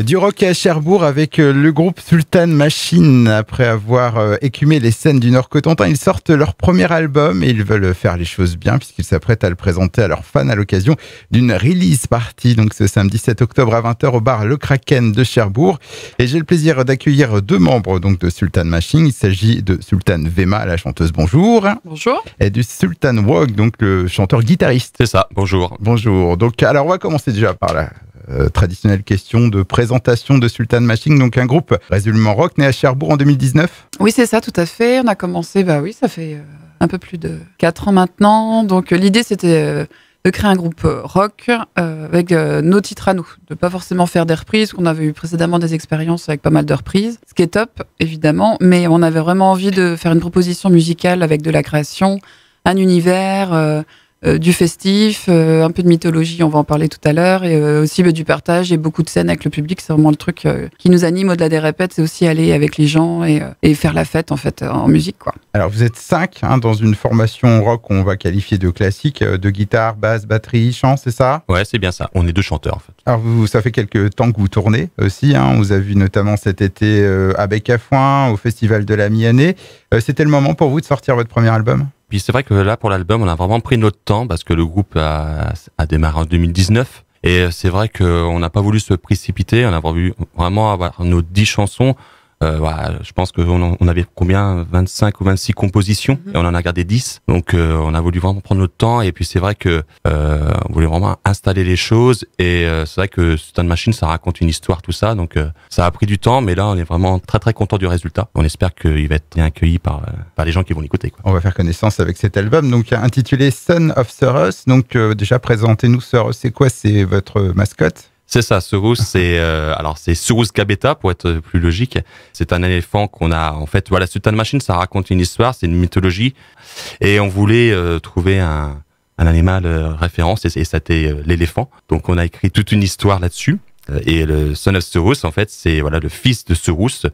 Du rock à Cherbourg avec le groupe Sultan Machine. Après avoir écumé les scènes du Nord-Cotentin, ils sortent leur premier album et ils veulent faire les choses bien puisqu'ils s'apprêtent à le présenter à leurs fans à l'occasion d'une release party. Donc ce samedi 7 octobre à 20h au bar Le Kraken de Cherbourg. Et j'ai le plaisir d'accueillir deux membres donc de Sultan Machine. Il s'agit de Sultan Vema, la chanteuse. Bonjour. Bonjour. Et du Sultan Wog, donc le chanteur-guitariste. C'est ça, bonjour. Bonjour. Donc alors on va commencer déjà par la traditionnelle question de présentation de Sultan Machine, donc un groupe résolument rock né à Cherbourg en 2019. Oui, c'est ça, tout à fait. On a commencé, ça fait un peu plus de 4 ans maintenant. Donc l'idée, c'était de créer un groupe rock avec nos titres à nous, de pas forcément faire des reprises, qu'on avait eu précédemment des expériences avec pas mal de reprises, ce qui est top, évidemment, mais on avait vraiment envie de faire une proposition musicale avec de la création, un univers, du festif, un peu de mythologie, on va en parler tout à l'heure, et aussi du partage et beaucoup de scènes avec le public. C'est vraiment le truc qui nous anime au-delà des répètes, c'est aussi aller avec les gens et faire la fête en fait en musique, quoi. Alors vous êtes 5 dans une formation rock qu'on va qualifier de classique, de guitare, basse, batterie, chant, c'est ça? Ouais, c'est bien ça. On est 2 chanteurs en fait. Alors ça fait quelques temps que vous tournez aussi, on vous a vu notamment cet été à Bec à Foin, au Festival de la Mi-Année. C'était le moment pour vous de sortir votre premier album? Puis c'est vrai que là, pour l'album, on a vraiment pris notre temps parce que le groupe a démarré en 2019. Et c'est vrai qu'on n'a pas voulu se précipiter. On a voulu vraiment avoir nos 10 chansons. Je pense qu'on avait combien, 25 ou 26 compositions, et on en a gardé 10. Donc on a voulu vraiment prendre notre temps. Et puis c'est vrai que on voulait vraiment installer les choses. Et c'est vrai que Sultan Machine, ça raconte une histoire, tout ça. Donc ça a pris du temps, mais là on est vraiment très très content du résultat. On espère qu'il va être bien accueilli par les gens qui vont l'écouter, quoi. On va faire connaissance avec cet album, donc intitulé Son of Ceros. Donc déjà présentez-nous Ceros. C'est quoi? C'est votre mascotte? C'est ça, Ceros, c'est Ceros Gabeta pour être plus logique. C'est un éléphant qu'on a, en fait, voilà, Sultan Machine, ça raconte une histoire, c'est une mythologie, et on voulait trouver un animal référence, et c'était l'éléphant. Donc on a écrit toute une histoire là-dessus, et le Son of Ceros, en fait, c'est le fils de Ceros,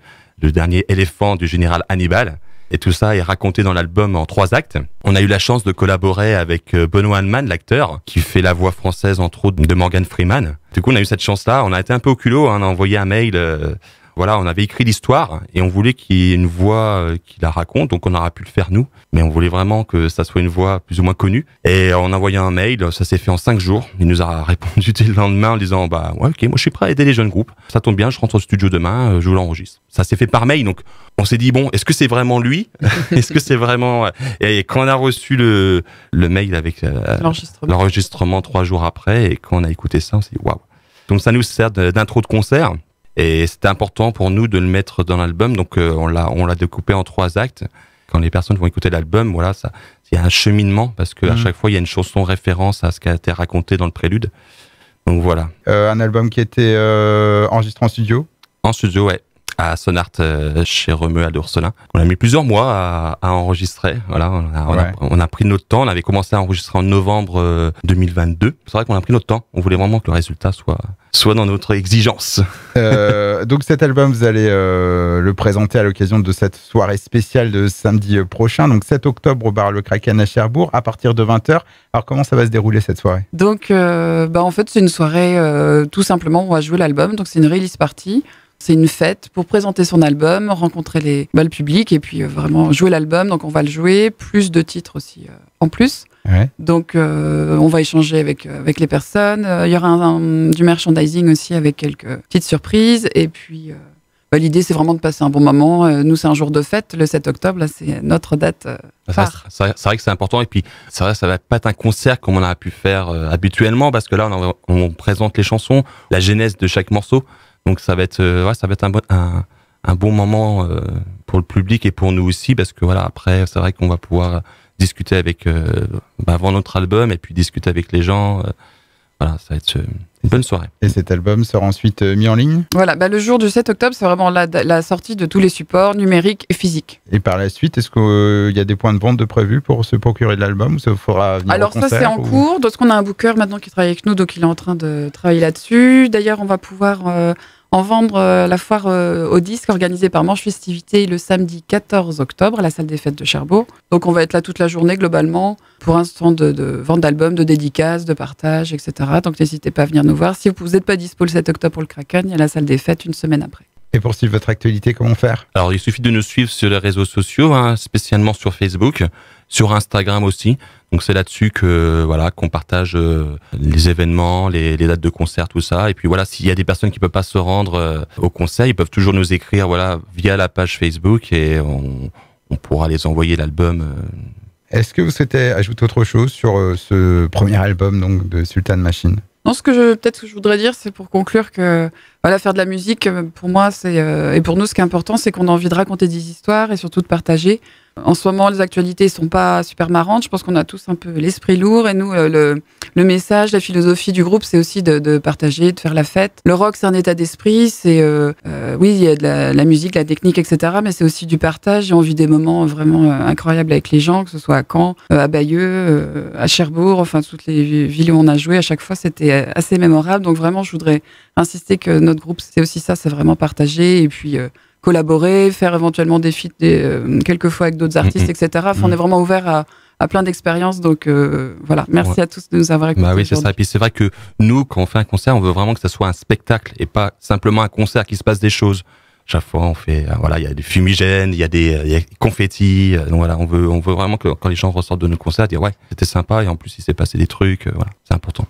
le dernier éléphant du général Hannibal. Et tout ça est raconté dans l'album en 3 actes. On a eu la chance de collaborer avec Benoît Hanneman, l'acteur, qui fait la voix française, entre autres, de Morgan Freeman. Du coup, on a eu cette chance-là. On a été un peu au culot, on a envoyé un mail. On avait écrit l'histoire et on voulait qu'il y ait une voix qui la raconte. Donc, on aura pu le faire nous. Mais on voulait vraiment que ça soit une voix plus ou moins connue. Et on a envoyé un mail. Ça s'est fait en 5 jours. Il nous a répondu dès le lendemain en disant, ouais, ok, moi, je suis prêt à aider les jeunes groupes. Ça tombe bien, je rentre au studio demain, je vous l'enregistre. Ça s'est fait par mail. Donc, on s'est dit, bon, est-ce que c'est vraiment lui? Est-ce que c'est vraiment... Et quand on a reçu le mail avec l'enregistrement 3 jours après, et quand on a écouté ça, on s'est dit, waouh. Donc, ça nous sert d'intro de concert. Et c'était important pour nous de le mettre dans l'album, donc on l'a découpé en 3 actes. Quand les personnes vont écouter l'album, il y a un cheminement, parce qu'à chaque fois, il y a une chanson référence à ce qui a été raconté dans le prélude. Donc voilà. Un album qui était enregistré en studio? En studio, ouais. À Sonart, chez Remeux à d'Orselin. On a mis plusieurs mois à enregistrer. Voilà, on a pris notre temps. On avait commencé à enregistrer en novembre 2022. C'est vrai qu'on a pris notre temps. On voulait vraiment que le résultat soit dans notre exigence. Donc cet album, vous allez le présenter à l'occasion de cette soirée spéciale de samedi prochain, donc 7 octobre au bar Le Kraken à Cherbourg, à partir de 20h. Alors comment ça va se dérouler cette soirée? Donc en fait c'est une soirée tout simplement, on va jouer l'album, donc c'est une release party. C'est une fête pour présenter son album, rencontrer le public et puis vraiment jouer l'album. Donc on va le jouer, plus de titres aussi en plus. Ouais. Donc on va échanger avec les personnes. Il y aura du merchandising aussi avec quelques petites surprises. Et puis l'idée c'est vraiment de passer un bon moment. Nous c'est un jour de fête, le 7 octobre, là c'est notre date phare. C'est vrai que c'est important. Et puis c'est vrai, ça va pas être un concert comme on a pu faire habituellement, parce que là on présente les chansons, la genèse de chaque morceau. Donc ça va être un bon moment pour le public et pour nous aussi, parce que après c'est vrai qu'on va pouvoir discuter avec avant notre album et puis discuter avec les gens. Ça va être une bonne soirée. Et cet album sera ensuite mis en ligne? Voilà, le jour du 7 octobre, c'est vraiment la sortie de tous les supports numériques et physiques. Et par la suite, est-ce qu'il y a des points de vente de prévus pour se procurer de l'album, ou ça faudra venir Alors au concert, ça c'est en cours, parce qu'on a un booker maintenant qui travaille avec nous, donc il est en train de travailler là-dessus. D'ailleurs, on va pouvoir en vendre la foire au disque organisée par Manche Festivité le samedi 14 octobre à la salle des fêtes de Cherbourg. Donc on va être là toute la journée globalement pour un stand de vente d'albums, de dédicaces, de partage, etc. Donc n'hésitez pas à venir nous voir. Si vous n'êtes pas dispo le 7 octobre pour le Kraken, il y a la salle des fêtes une semaine après. Et pour suivre votre actualité, comment faire? Alors, il suffit de nous suivre sur les réseaux sociaux, spécialement sur Facebook, sur Instagram aussi. Donc, c'est là-dessus que qu'on partage les événements, les dates de concert, tout ça. Et puis voilà, s'il y a des personnes qui peuvent pas se rendre au concert, ils peuvent toujours nous écrire via la page Facebook et on pourra les envoyer l'album. Est-ce que vous souhaitez ajouter autre chose sur ce premier album donc de Sultan Machine? Non, ce que je voudrais dire, c'est pour conclure que faire de la musique, pour moi, et pour nous, ce qui est important, c'est qu'on a envie de raconter des histoires et surtout de partager. En ce moment, les actualités sont pas super marrantes. Je pense qu'on a tous un peu l'esprit lourd. Et nous, le message, la philosophie du groupe, c'est aussi de partager, de faire la fête. Le rock, c'est un état d'esprit. C'est oui, il y a de la musique, la technique, etc. Mais c'est aussi du partage. Et on vit des moments vraiment incroyables avec les gens, que ce soit à Caen, à Bayeux, à Cherbourg, enfin toutes les villes où on a joué. À chaque fois, c'était assez mémorable. Donc vraiment, je voudrais insister que notre groupe, c'est aussi ça, c'est vraiment partager et puis collaborer, faire éventuellement des feats quelquefois avec d'autres artistes, etc. Enfin, on est vraiment ouvert à plein d'expériences. Donc voilà, merci à tous de nous avoir écoutés. Bah oui, c'est ça. Et puis c'est vrai que nous, quand on fait un concert, on veut vraiment que ça soit un spectacle et pas simplement un concert, qu'il se passe des choses. Chaque fois, on fait, il y a des fumigènes, il y a des confettis. Donc voilà, on veut vraiment que quand les gens ressortent de nos concerts, dire ouais, c'était sympa et en plus il s'est passé des trucs. C'est important.